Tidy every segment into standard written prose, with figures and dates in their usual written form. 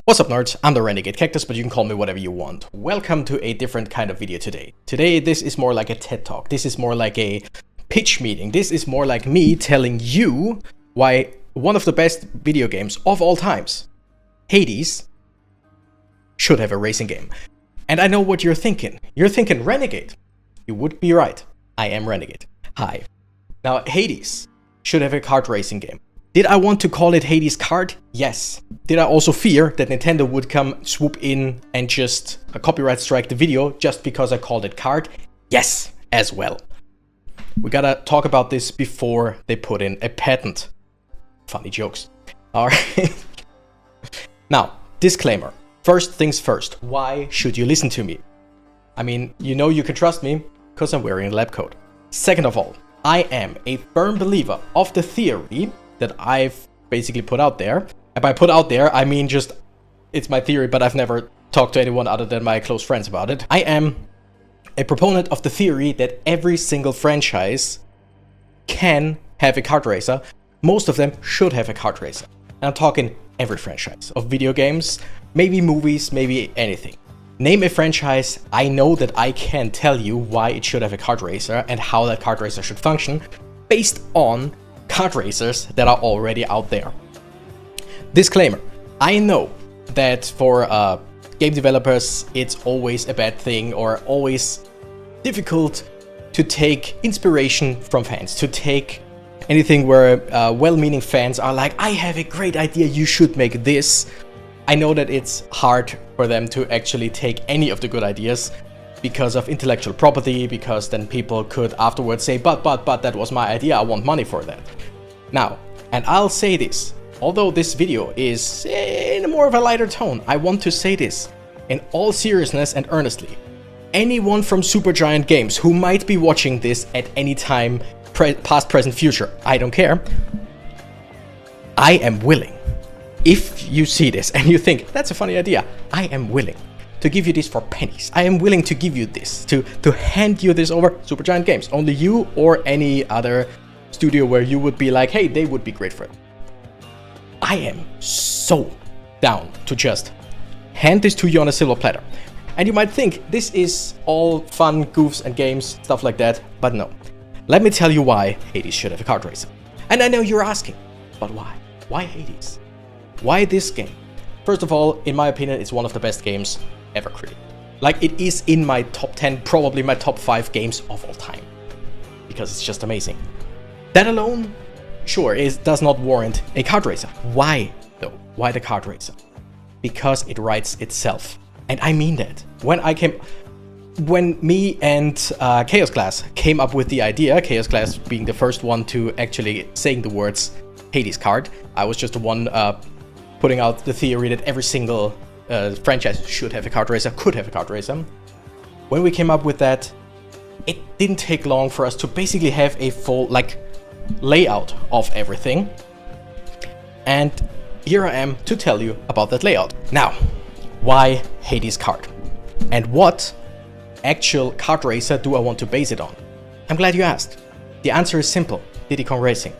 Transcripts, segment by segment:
What's up nerds, I'm the Renegade Cactus, but you can call me whatever you want. Welcome to a different kind of video today. Today this is more like a TED Talk, this is more like a pitch meeting, this is more like me telling you why one of the best video games of all times, Hades, should have a racing game. And I know what you're thinking. You're thinking Renegade. You would be right. I am Renegade. Hi. Now Hades should have a kart racing game. Did I want to call it Hades Kart? Yes. Did I also fear that Nintendo would come swoop in and just copyright strike the video just because I called it Kart? Yes, as well. We gotta talk about this before they put in a patent. Funny jokes. Alright. Now, disclaimer. First things first. Why should you listen to me? I mean, you know you can trust me because I'm wearing a lab coat. Second of all, I am a firm believer of the theory that I've basically put out there. And by put out there, I mean just, it's my theory, but I've never talked to anyone other than my close friends about it. I am a proponent of the theory that every single franchise can have a kart racer. Most of them should have a kart racer. And I'm talking every franchise of video games, maybe movies, maybe anything. Name a franchise, I know that I can tell you why it should have a kart racer and how that kart racer should function based on kart racers that are already out there. Disclaimer, I know that for game developers it's always a bad thing or always difficult to take inspiration from fans, to take anything where well-meaning fans are like, I have a great idea, you should make this. I know that it's hard for them to actually take any of the good ideas because of intellectual property, because then people could afterwards say, but that was my idea, I want money for that. Now, and I'll say this, although this video is in more of a lighter tone, I want to say this in all seriousness and earnestly. Anyone from Supergiant Games who might be watching this at any time, past, present, future, I don't care, I am willing, if you see this and you think, that's a funny idea, I am willing to give you this for pennies. I am willing to give you this, to hand you this over. Supergiant Games, only you or any other studio where you would be like, hey, they would be great for it. I am so down to just hand this to you on a silver platter. And you might think this is all fun, goofs and games, stuff like that, but no. Let me tell you why Hades should have a kart racer. And I know you're asking, but why? Why Hades? Why this game? First of all, in my opinion, it's one of the best games ever created. Like, it is in my top 10, probably my top 5 games of all time. Because it's just amazing. That alone, sure, it does not warrant a kart racer. Why, though? Why the kart racer? Because it writes itself. And I mean that. When me and Chaos Glass came up with the idea, Chaos Glass being the first one to actually saying the words Hades Kart, I was just the one putting out the theory that every single franchise should have a kart racer, could have a kart racer. When we came up with that, it didn't take long for us to basically have a full layout of everything. And here I am to tell you about that layout. Now, why Hades Kart? And what actual kart racer do I want to base it on? I'm glad you asked. The answer is simple, Diddy Kong Racing.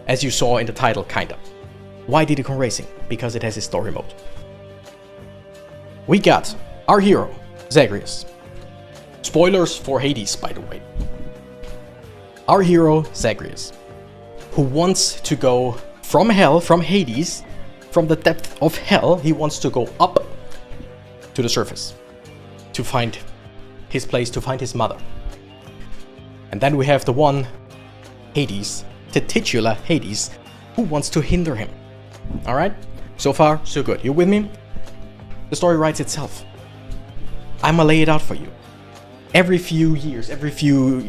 As you saw in the title, kinda. Why Diddy Kong Racing? Because it has a story mode. We got our hero, Zagreus. Spoilers for Hades, by the way. Our hero, Zagreus, who wants to go from hell, from Hades, from the depth of hell, he wants to go up to the surface to find his place, to find his mother. And then we have the one, Hades, the titular Hades, who wants to hinder him. Alright? So far, so good. You with me? The story writes itself. I'ma lay it out for you. Every few years, every few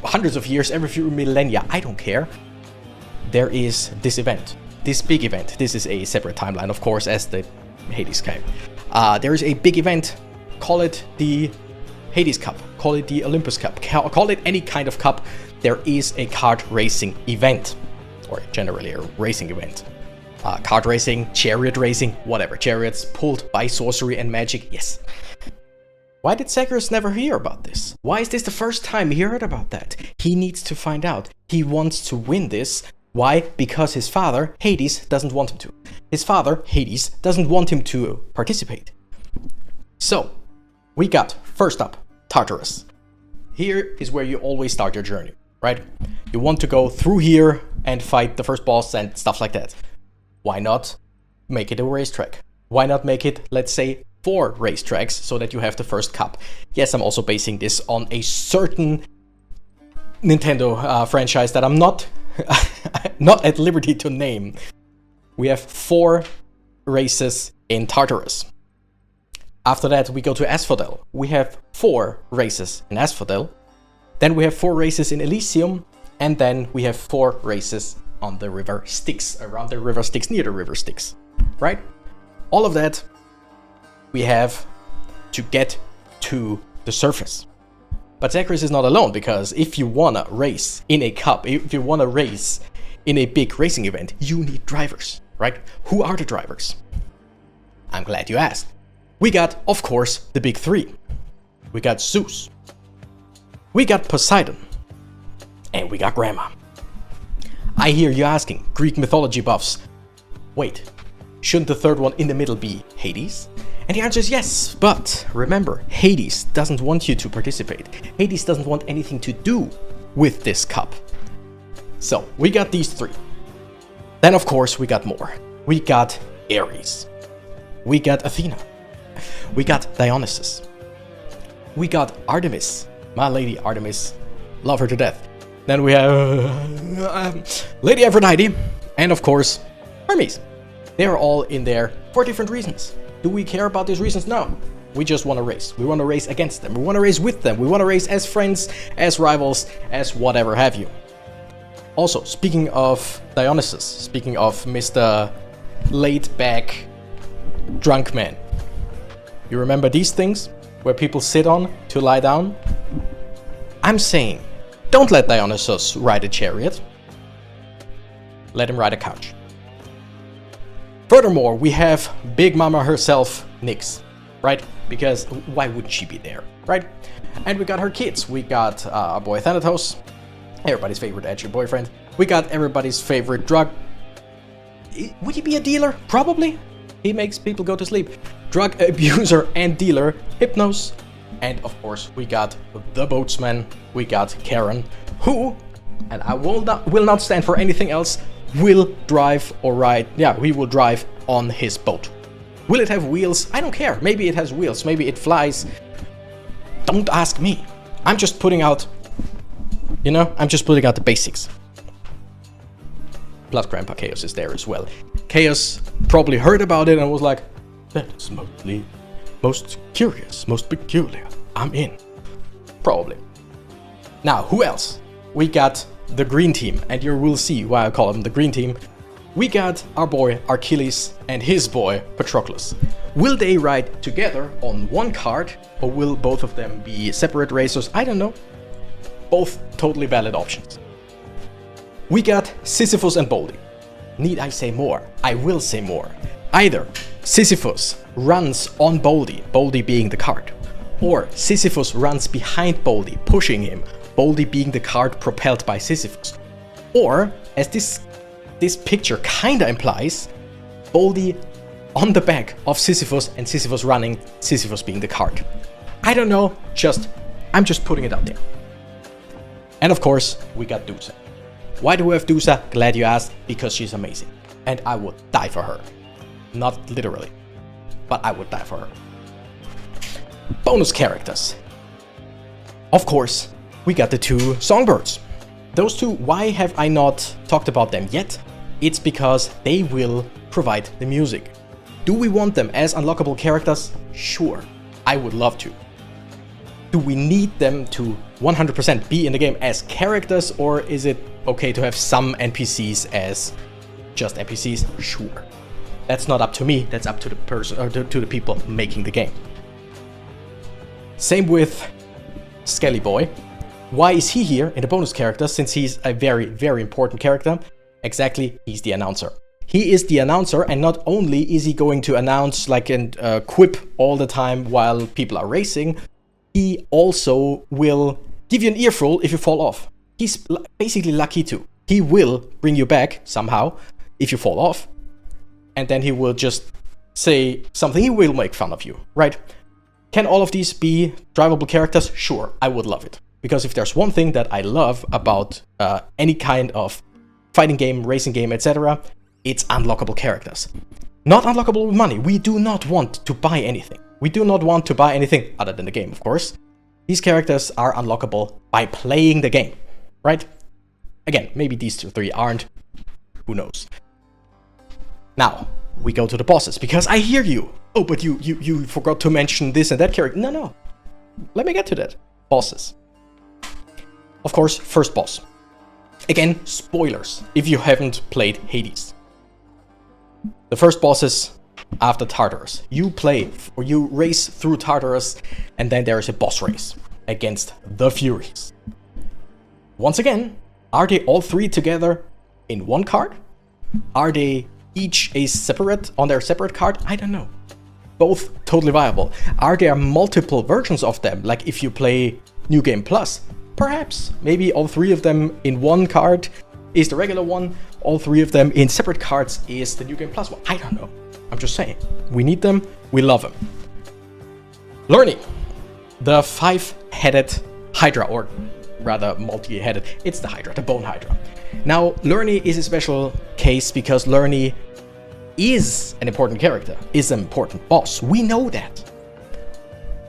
hundreds of years, every few millennia, I don't care, there is this event, this big event. This is a separate timeline, of course, as the Hades game. There is a big event, call it the Hades Cup, call it the Olympus Cup, call it any kind of cup. There is a kart racing event, or generally a racing event. Kart racing, chariot racing, whatever. Chariots pulled by sorcery and magic, yes. Why did Zagreus never hear about this? Why is this the first time he heard about that? He needs to find out. He wants to win this Why? Because his father, Hades, doesn't want him to. His father, Hades, doesn't want him to participate. So, we got, first up, Tartarus. Here is where you always start your journey, right? You want to go through here and fight the first boss and stuff like that. Why not make it a racetrack? Why not make it, let's say, 4 racetracks so that you have the first cup? Yes, I'm also basing this on a certain Nintendo franchise that I'm not at liberty to name. We have 4 races in Tartarus. After that, we go to Asphodel. We have 4 races in Asphodel. Then we have 4 races in Elysium. And then we have 4 races on the river Styx, around the river Styx, near the river Styx, right? All of that we have to get to the surface. But Zacharias is not alone, because if you wanna race in a cup, if you wanna race in a big racing event, you need drivers, right? Who are the drivers? I'm glad you asked. We got, of course, the big 3. We got Zeus. We got Poseidon. And we got Grandma. I hear you asking, Greek mythology buffs, wait, shouldn't the third one in the middle be Hades? And the answer is yes, but remember, Hades doesn't want you to participate. Hades doesn't want anything to do with this cup. So, we got these 3. Then, of course, we got more. We got Ares. We got Athena. We got Dionysus. We got Artemis. My lady Artemis. Love her to death. Then we have Lady Aphrodite. And, of course, Hermes. They are all in there for different reasons. Do we care about these reasons? No. We just want to race. We want to race against them. We want to race with them. We want to race as friends, as rivals, as whatever have you. Also, speaking of Dionysus, speaking of Mr. laid-back drunk man, you remember these things where people sit on to lie down? I'm saying, don't let Dionysus ride a chariot. Let him ride a couch. Furthermore, we have Big Mama herself, Nyx, right? Because why wouldn't she be there, right? And we got her kids. We got our boy Thanatos, everybody's favorite edgy boyfriend. We got everybody's favorite drug. Would he be a dealer? Probably. He makes people go to sleep. Drug abuser and dealer, Hypnos. And of course, we got the boatsman. We got Karen, who, and I will not stand for anything else, will drive or ride. Yeah, he will drive on his boat. Will it have wheels? I don't care. Maybe it has wheels. Maybe it flies. Don't ask me. I'm just putting out, I'm just putting out the basics. Plus Grandpa Chaos is there as well. Chaos probably heard about it and was like, that is most curious, most peculiar. I'm in. Probably. Now, who else? We got the green team, and you will see why I call them the green team. We got our boy Achilles and his boy Patroclus. Will they ride together on one kart, or will both of them be separate racers? I don't know. Both totally valid options. We got Sisyphus and Baldy. Need I say more? I will say more. Either Sisyphus runs on Baldy, Baldy being the kart, or Sisyphus runs behind Baldy, pushing him, Baldy being the kart propelled by Sisyphus. Or, as this picture kinda implies, Baldy on the back of Sisyphus and Sisyphus running, Sisyphus being the kart. I don't know, I'm just putting it out there. And of course, we got Dusa. Why do we have Dusa? Glad you asked, because she's amazing. And I would die for her. Not literally, but I would die for her. Bonus characters. Of course, we got the 2 songbirds. Those 2, why have I not talked about them yet? It's because they will provide the music. Do we want them as unlockable characters? Sure, I would love to. Do we need them to 100% be in the game as characters, or is it okay to have some NPCs as just NPCs? Sure. That's not up to me, that's up to the person, or to the people making the game. Same with Skelly Boy. Why is he here in the bonus character, since he's a very, very important character? Exactly, he's the announcer. He is the announcer, and not only is he going to announce like and quip all the time while people are racing, he also will give you an earful if you fall off. He's basically lucky too. He will bring you back somehow if you fall off, and then he will just say something. He will make fun of you, right? Can all of these be drivable characters? Sure, I would love it. Because if there's one thing that I love about any kind of fighting game, racing game, etc., it's unlockable characters. Not unlockable with money. We do not want to buy anything. We do not want to buy anything other than the game, of course. These characters are unlockable by playing the game, right? Again, maybe these 2 or 3 aren't. Who knows? Now, we go to the bosses, because I hear you. Oh, but you forgot to mention this and that character. No. Let me get to that. Bosses. Of course, first boss. Again, spoilers, if you haven't played Hades. The first bosses after Tartarus. You race through Tartarus, and then there is a boss race against the Furies. Once again, are they all 3 together in one card? Are they each on their separate card? I don't know. Both totally viable. Are there multiple versions of them? Like if you play New Game Plus, perhaps. Maybe all 3 of them in one card is the regular one. All 3 of them in separate cards is the New Game Plus one. I don't know. I'm just saying. We need them. We love them. Learning. The 5-headed Hydra, or rather multi-headed. It's the Hydra, the Bone Hydra. Now, Lernie is a special case because Lernie is an important character, is an important boss. We know that.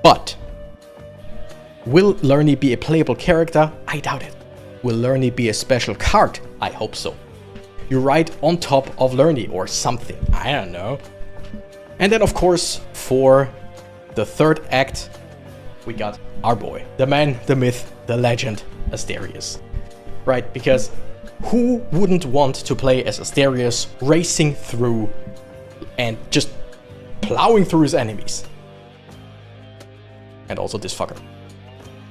But will Lernie be a playable character? I doubt it. Will Lernie be a special card? I hope so. You ride on top of Lernie or something. I don't know. And then, of course, for the 3rd act, we got our boy, the man, the myth, the legend, Asterius. Right? Because who wouldn't want to play as Asterius, racing through and just plowing through his enemies? And also this fucker.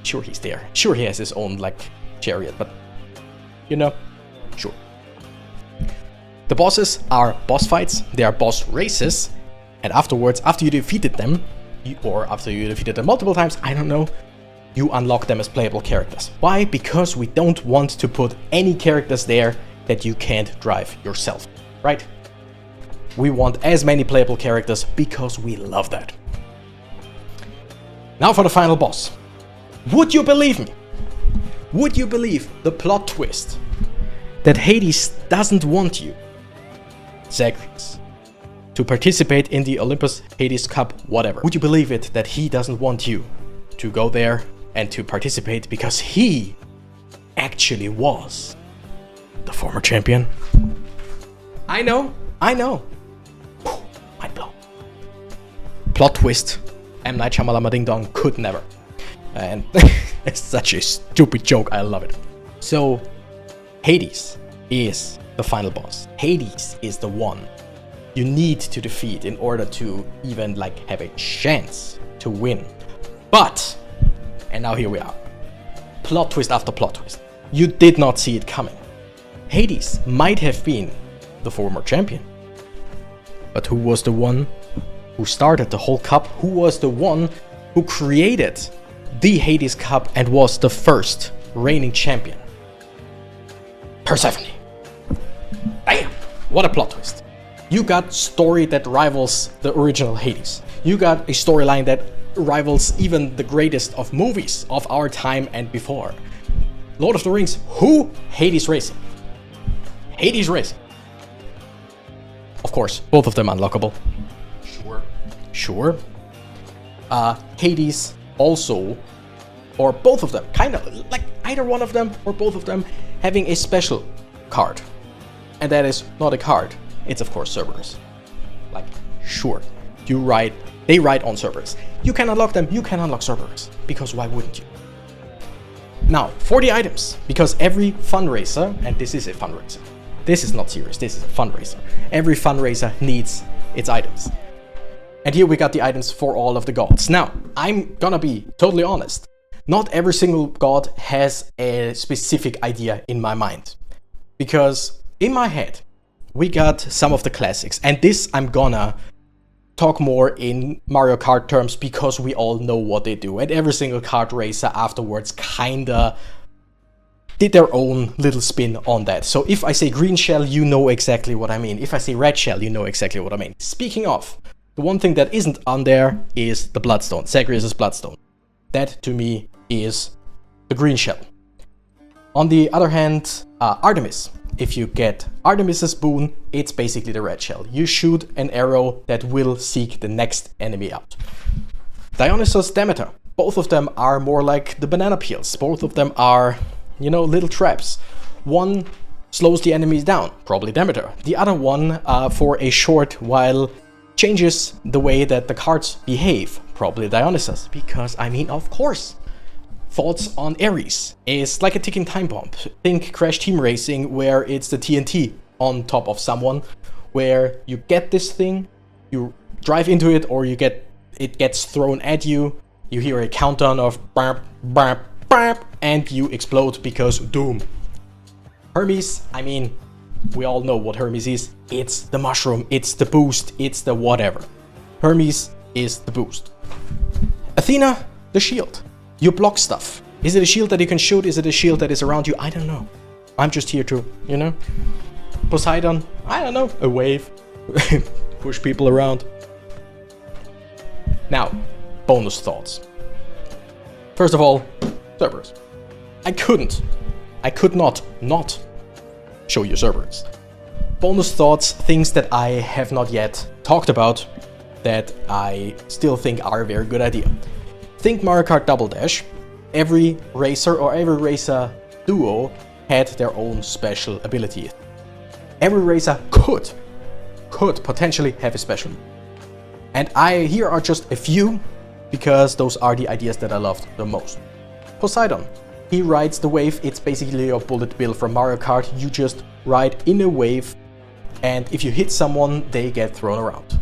Sure, he's there. Sure, he has his own, chariot, but, sure. The bosses are boss fights, they are boss races, and afterwards, after you defeated them, or after you defeated them multiple times, I don't know, you unlock them as playable characters. Why? Because we don't want to put any characters there that you can't drive yourself, right? We want as many playable characters because we love that. Now for the final boss. Would you believe me? Would you believe the plot twist that Hades doesn't want you, Zagreus, to participate in the Olympus Hades Cup, whatever? Would you believe it that he doesn't want you to go there and to participate because he actually was the former champion? I know. Mind blown. Plot twist. M. Night Shyamalan Ding Dong could never. And it's such a stupid joke, I love it. So, Hades is the final boss. Hades is the one you need to defeat in order to even have a chance to win. But, and now here we are. Plot twist after plot twist. You did not see it coming. Hades might have been the former champion. But who was the one who started the whole cup? Who was the one who created the Hades Cup and was the first reigning champion? Persephone. Damn, what a plot twist. You got story that rivals the original Hades. You got a storyline that rivals even the greatest of movies of our time and before. Lord of the Rings, who? Hades Racing. Hades Racing. Of course, both of them unlockable. Sure. Hades also, or both of them, kind of like either one of them or both of them, having a special card. And that is not a card, it's of course Cerberus. Sure, they ride on Cerberus. You can unlock them, you can unlock Cerberus, because why wouldn't you? Now, for the items, because every fundraiser, and this is a fundraiser, this is not serious, this is a fundraiser. Every fundraiser needs its items. And here we got the items for all of the gods. Now, I'm gonna be totally honest. Not every single god has a specific idea in my mind. Because in my head, we got some of the classics. And this I'm gonna talk more in Mario Kart terms because we all know what they do. And every single kart racer afterwards kinda did their own little spin on that. So if I say green shell, you know exactly what I mean. If I say red shell, you know exactly what I mean. Speaking of, the one thing that isn't on there is the Bloodstone, Zagreus' Bloodstone. That to me is the green shell. On the other hand, Artemis. If you get Artemis's boon, it's basically the red shell. You shoot an arrow that will seek the next enemy out. Dionysus, Demeter. Both of them are more like the banana peels. Both of them are, you know, little traps. One slows the enemies down, probably Demeter. The other one, for a short while, changes the way that the cards behave, probably Dionysus. Because, I mean, of course. Thoughts on Ares is like a ticking time bomb. Think Crash Team Racing, where it's the TNT on top of someone, where you get this thing, you drive into it, or it gets thrown at you. You hear a countdown of bap, bap, bap, and you explode because doom. Hermes, I mean, we all know what Hermes is. It's the mushroom, it's the boost, it's the whatever. Hermes is the boost. Athena, the shield. You block stuff. Is it a shield that you can shoot? Is it a shield that is around you? I don't know. I'm just here to, you know. Poseidon, I don't know. A wave. Push people around. Now, bonus thoughts. First of all, Cerberus. I could not show you Cerberus. Bonus thoughts, things that I have not yet talked about that I still think are a very good idea. Think Mario Kart Double Dash. Every racer or every racer duo had their own special ability. Every racer could potentially have a special. And here are just a few, because those are the ideas that I loved the most. Poseidon. He rides the wave. It's basically your bullet bill from Mario Kart. You just ride in a wave, and if you hit someone, they get thrown around.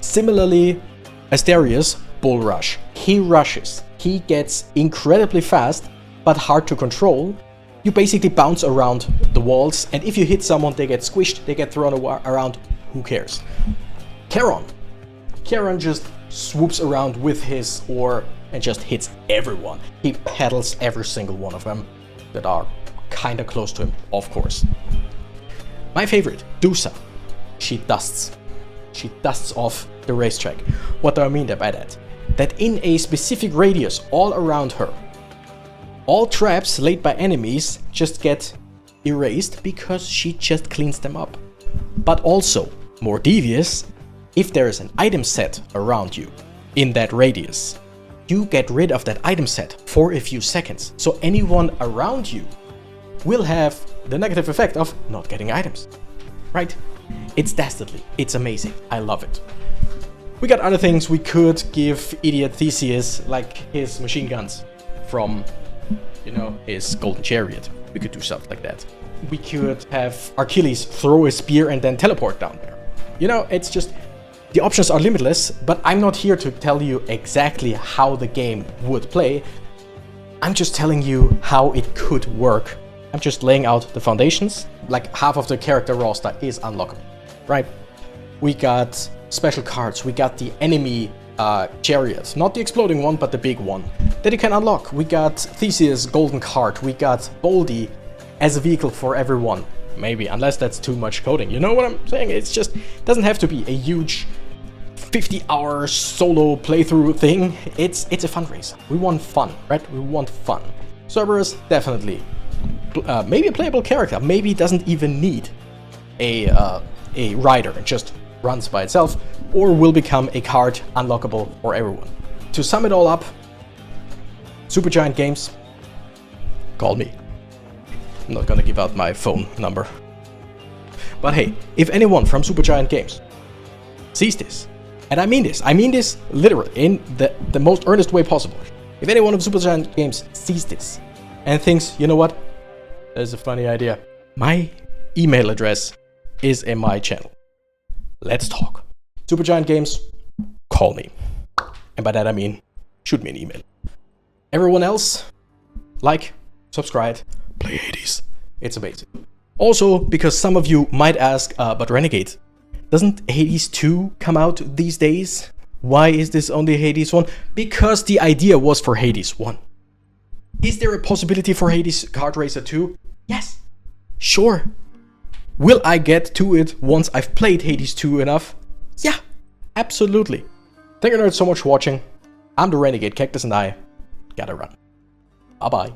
Similarly, Asterius, Bull Rush. He rushes. He gets incredibly fast, but hard to control. You basically bounce around the walls, and if you hit someone, they get squished, they get thrown around. Who cares? Charon. Charon just swoops around with his oar and just hits everyone. He pedals every single one of them that are kinda close to him, of course. My favorite, Dusa. She dusts. She dusts off the racetrack. What do I mean by that? That in a specific radius all around her, all traps laid by enemies just get erased because she just cleans them up. But also, more devious, if there is an item set around you in that radius, you get rid of that item set for a few seconds. So anyone around you will have the negative effect of not getting items. Right? It's dastardly. It's amazing. I love it. We got other things. We could give idiot Theseus like his machine guns from, you know, his golden chariot. We could do stuff like that. We could have Achilles throw a spear and then teleport down there. You know, it's just, the options are limitless, but I'm not here to tell you exactly how the game would play. I'm just telling you how it could work. I'm just laying out the foundations. Like half of the character roster is unlockable, right? We got special cards. We got the enemy chariot, not the exploding one, but the big one that you can unlock. We got Theseus' golden cart. We got Boldy as a vehicle for everyone. Maybe, unless that's too much coding. You know what I'm saying? It's just, doesn't have to be a huge 50-hour solo playthrough thing. It's a fundraiser. We want fun, right? We want fun. Cerberus, definitely. Maybe a playable character. Maybe it doesn't even need a rider. It just runs by itself, or will become a card unlockable for everyone. To sum it all up, Supergiant Games, call me. I'm not gonna give out my phone number. But hey, if anyone from Supergiant Games sees this, and I mean this literally in the most earnest way possible. If anyone from Supergiant Games sees this and thinks, you know what, there's a funny idea, my email address is in my channel. Let's talk. Supergiant Games, call me. And by that I mean, shoot me an email. Everyone else, like, subscribe, play Hades. It's amazing. Also, because some of you might ask, but Renegade, doesn't Hades 2 come out these days? Why is this only Hades 1? Because the idea was for Hades 1. Is there a possibility for Hades Kart Racer 2? Yes. Sure. Will I get to it once I've played Hades 2 enough? Yeah, absolutely. Thank you nerds so much for watching. I'm the Renegade Cactus and I gotta run. Bye bye.